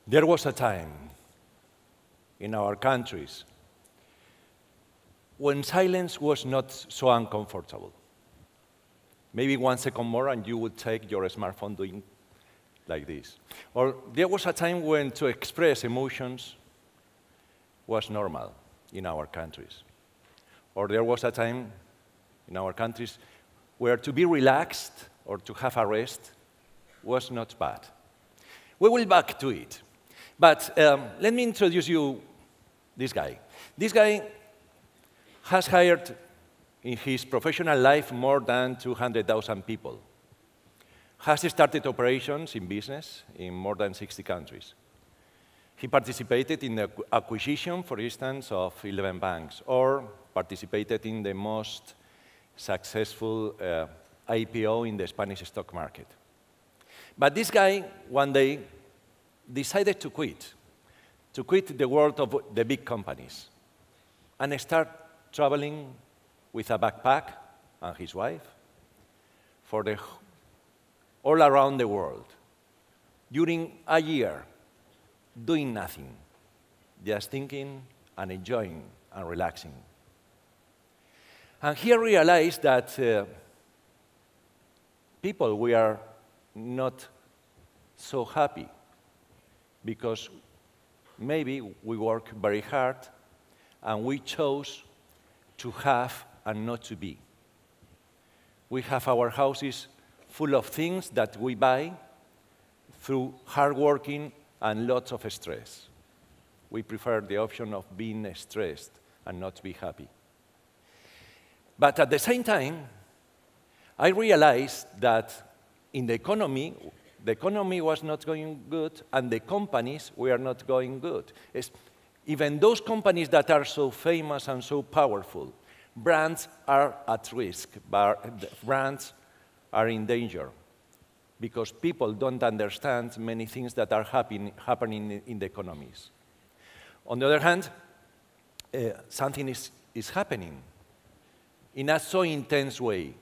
There was a time in our countries when silence was not so uncomfortable. Maybe 1 second more and you would take your smartphone doing like this. Or there was a time when to express emotions was normal in our countries. Or there was a time in our countries where to be relaxed or to have a rest was not bad. We will back to it. But let me introduce you this guy. This guy has hired in his professional life more than 200,000 people. Has started operations in business in more than 60 countries. He participated in the acquisition, for instance, of 11 banks, or participated in the most successful IPO in the Spanish stock market. But this guy, one day, decided to quit the world of the big companies, and start traveling with a backpack and his wife for all around the world, during a year, doing nothing, just thinking and enjoying and relaxing. And he realized that people, we are not so happy because maybe we work very hard and we chose to have and not to be. We have our houses full of things that we buy through hard working and lots of stress. We prefer the option of being stressed and not be happy. But at the same time, I realized that in the economy was not going good, and the companies were not going good. Even those companies that are so famous and so powerful, brands are at risk, brands are in danger, because people don't understand many things that are happening in the economies. On the other hand, something is happening in a so intense way.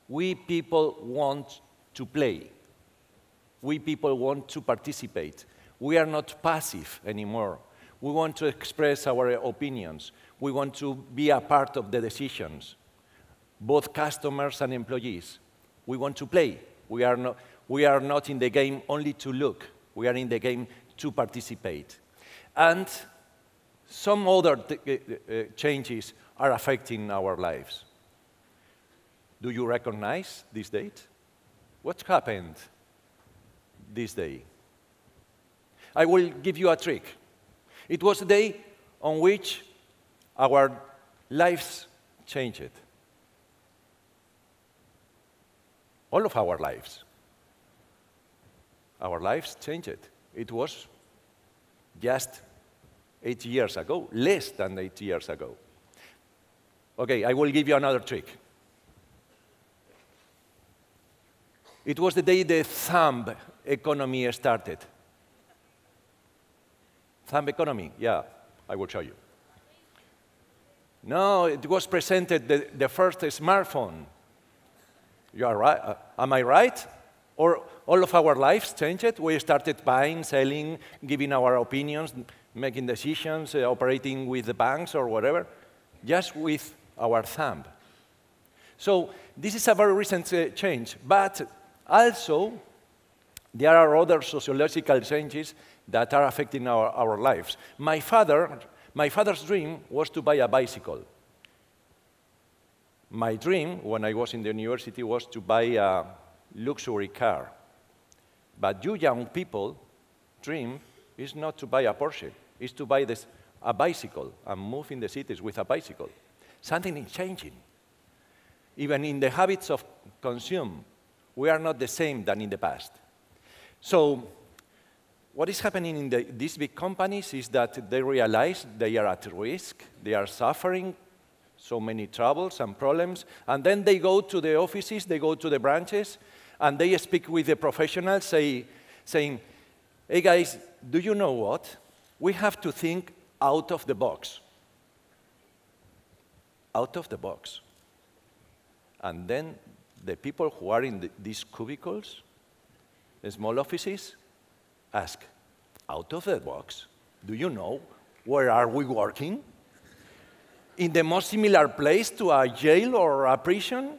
We people want to play. We people want to participate. We are not passive anymore. We want to express our opinions. We want to be a part of the decisions, both customers and employees. We want to play. We are not in the game only to look. We are in the game to participate. And some other changes are affecting our lives. Do you recognize this date? What happened this day? I will give you a trick. It was the day on which our lives changed. All of our lives. Our lives changed. It was just 8 years ago, less than 8 years ago. Okay, I will give you another trick. It was the day the thumb economy started. Thumb economy, yeah, I will show you. No, it was presented the first smartphone. You are right. Am I right? Or all of our lives changed? We started buying, selling, giving our opinions, making decisions, operating with the banks or whatever, just with our thumb. So this is a very recent change, but also there are other sociological changes that are affecting our lives. My father's dream was to buy a bicycle. My dream, when I was in the university, was to buy a luxury car. But you young people, dream is not to buy a Porsche, it's to buy a bicycle and move in the cities with a bicycle. Something is changing. Even in the habits of consume, we are not the same than in the past. So what is happening in these big companies is that they realize they are at risk, they are suffering so many troubles and problems, and then they go to the offices, they go to the branches, and they speak with the professionals, saying, hey guys, do you know what? We have to think out of the box. Out of the box. And then the people who are in these cubicles, the small offices, ask, out of the box. Do you know where are we working? In the most similar place to a jail or a prison?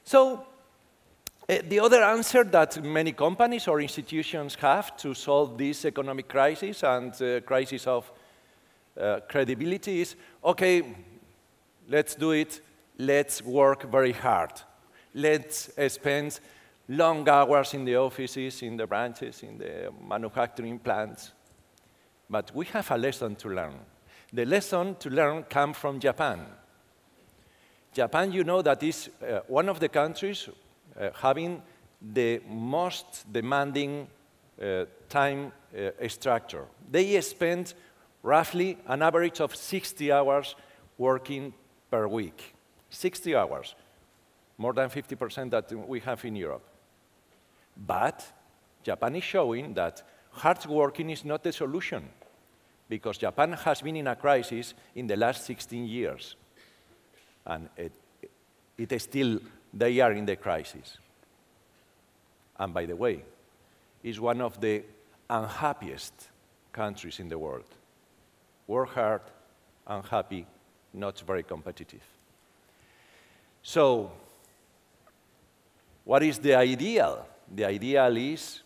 So the other answer that many companies or institutions have to solve this economic crisis and crisis of credibility is, okay, let's do it. Let's work very hard. Let's spend long hours in the offices, in the branches, in the manufacturing plants. But we have a lesson to learn. The lesson to learn comes from Japan. Japan, you know, that is one of the countries having the most demanding time structure. They spend roughly an average of 60 hours working per week. 60 hours, more than 50% that we have in Europe. But Japan is showing that hard working is not the solution, because Japan has been in a crisis in the last 16 years. And it is still, they are in the crisis. And by the way, it's one of the unhappiest countries in the world. Work hard, unhappy, not very competitive. So, what is the ideal? The ideal is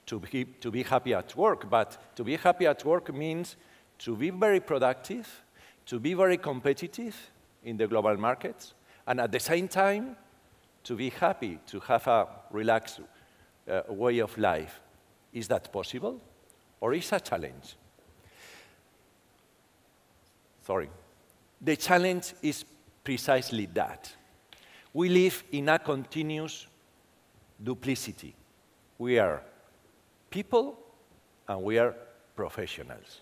to be happy at work, but to be happy at work means to be very productive, to be very competitive in the global markets, and at the same time, to be happy, to have a relaxed way of life. Is that possible? Or is a challenge? Sorry. The challenge is precisely that. We live in a continuous duplicity. We are people and we are professionals.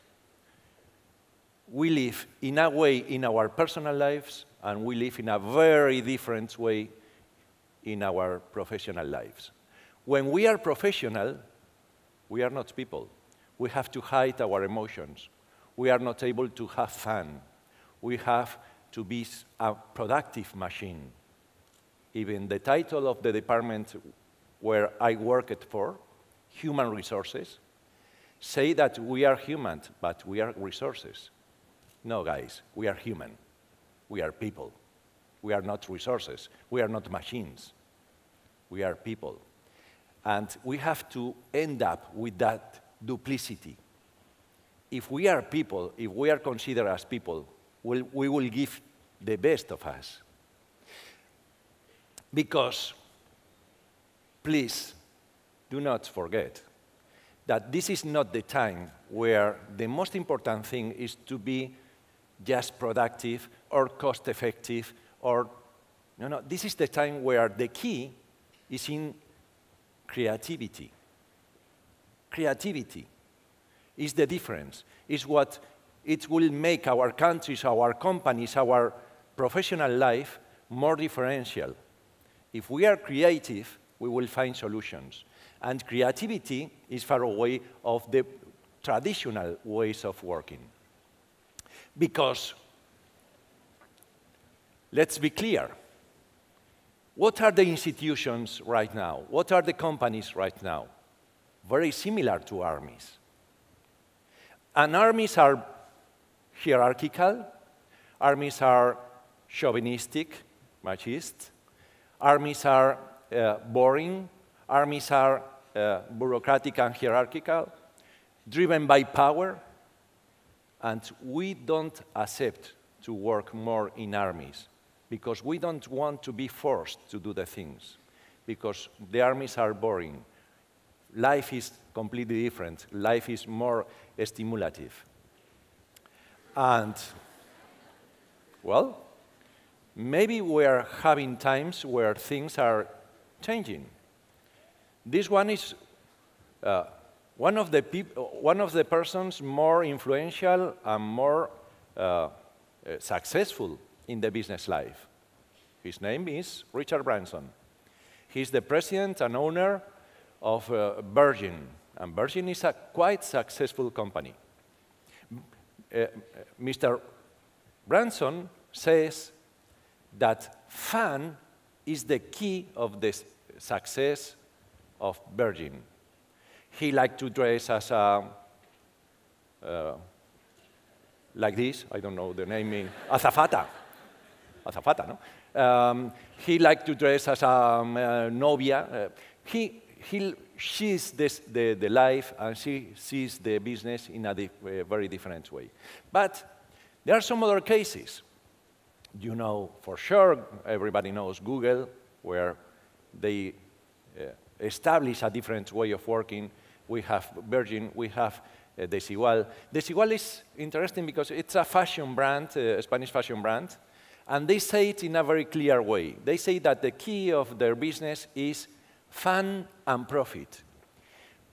We live in a way in our personal lives and we live in a very different way in our professional lives. When we are professional, we are not people. We have to hide our emotions. We are not able to have fun. We have to be a productive machine. Even the title of the department where I worked for, Human Resources, say that we are human, but we are resources. No, guys, we are human. We are people. We are not resources. We are not machines. We are people. And we have to end up with that duplicity. If we are people, if we are considered as people, we will give the best of us. Because, please, do not forget that this is not the time where the most important thing is to be just productive or cost-effective or, no, this is the time where the key is in creativity. Creativity is the difference, is what it will make our countries, our companies, our professional life more differential. If we are creative, we will find solutions. And creativity is far away of the traditional ways of working. Because, let's be clear, what are the institutions right now? What are the companies right now? Very similar to armies. And armies are hierarchical, armies are chauvinistic, machist, armies are boring, armies are bureaucratic and hierarchical, driven by power, and we don't accept to work more in armies because we don't want to be forced to do the things, because the armies are boring. Life is completely different. Life is more stimulative. And, well, maybe we're having times where things are changing. This one is one of the persons more influential and more successful in the business life. His name is Richard Branson. He's the president and owner of Virgin, and Virgin is a quite successful company. Mr. Branson says that fun is the key of the success of Virgin. He liked to dress as a, like this, I don't know the name, azafata. Azafata, no? He liked to dress as a novia. He sees the life and she sees the business in a very different way. But there are some other cases. You know, for sure, everybody knows Google, where they establish a different way of working. We have Virgin, we have Desigual. Desigual is interesting because it's a fashion brand, a Spanish fashion brand, and they say it in a very clear way. They say that the key of their business is fun and profit,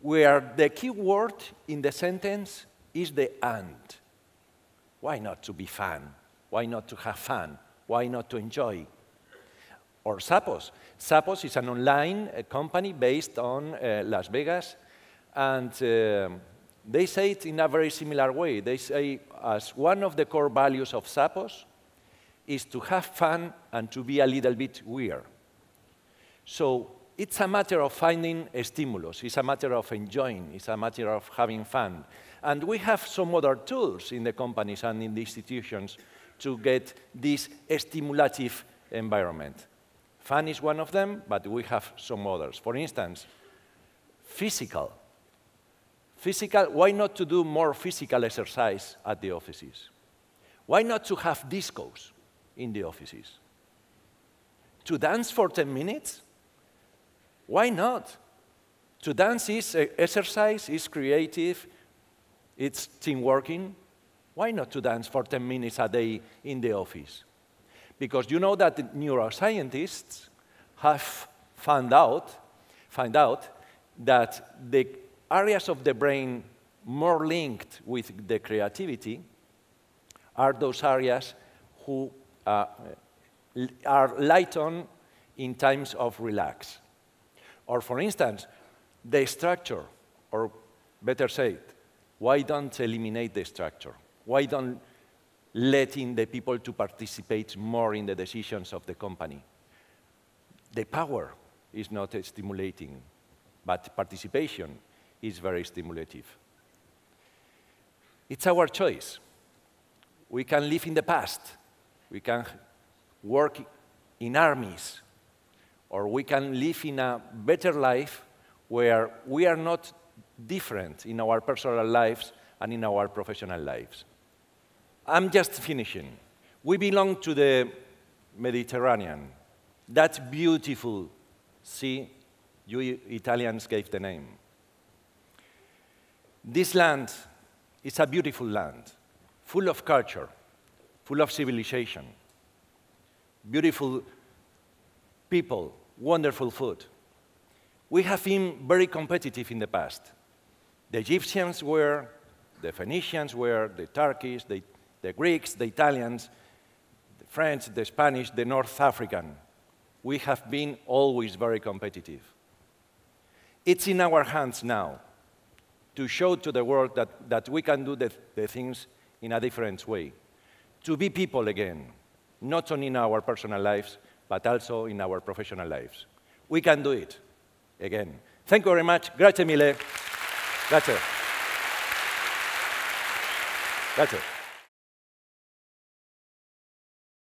where the key word in the sentence is the and. Why not to be fun? Why not to have fun? Why not to enjoy? Or Zappos. Zappos is an online company based on Las Vegas, and they say it in a very similar way. They say as one of the core values of Zappos is to have fun and to be a little bit weird. So it's a matter of finding a stimulus. It's a matter of enjoying. It's a matter of having fun. And we have some other tools in the companies and in the institutions to get this stimulative environment. Fun is one of them, but we have some others. For instance, physical. Why not to do more physical exercise at the offices? Why not to have discos in the offices? To dance for 10 minutes? Why not? To dance is exercise, is creative, it's team working. Why not to dance for 10 minutes a day in the office? Because you know that the neuroscientists have found out that the areas of the brain more linked with the creativity are those areas who are light on in times of relax. Or for instance, the structure, or better said, why don't eliminate the structure? Why don't let in the people to participate more in the decisions of the company? The power is not stimulating, but participation is very stimulative. It's our choice. We can live in the past. We can work in armies, or we can live in a better life where we are not different in our personal lives and in our professional lives. I'm just finishing. We belong to the Mediterranean, that beautiful sea you Italians gave the name. This land is a beautiful land, full of culture, full of civilization, beautiful people, wonderful food. We have been very competitive in the past. The Egyptians were, the Phoenicians were, the Turkish, the Greeks, the Italians, the French, the Spanish, the North African. We have been always very competitive. It's in our hands now to show to the world that we can do the things in a different way, to be people again, not only in our personal lives, but also in our professional lives. We can do it again. Thank you very much. Grazie mille. Grazie. Grazie.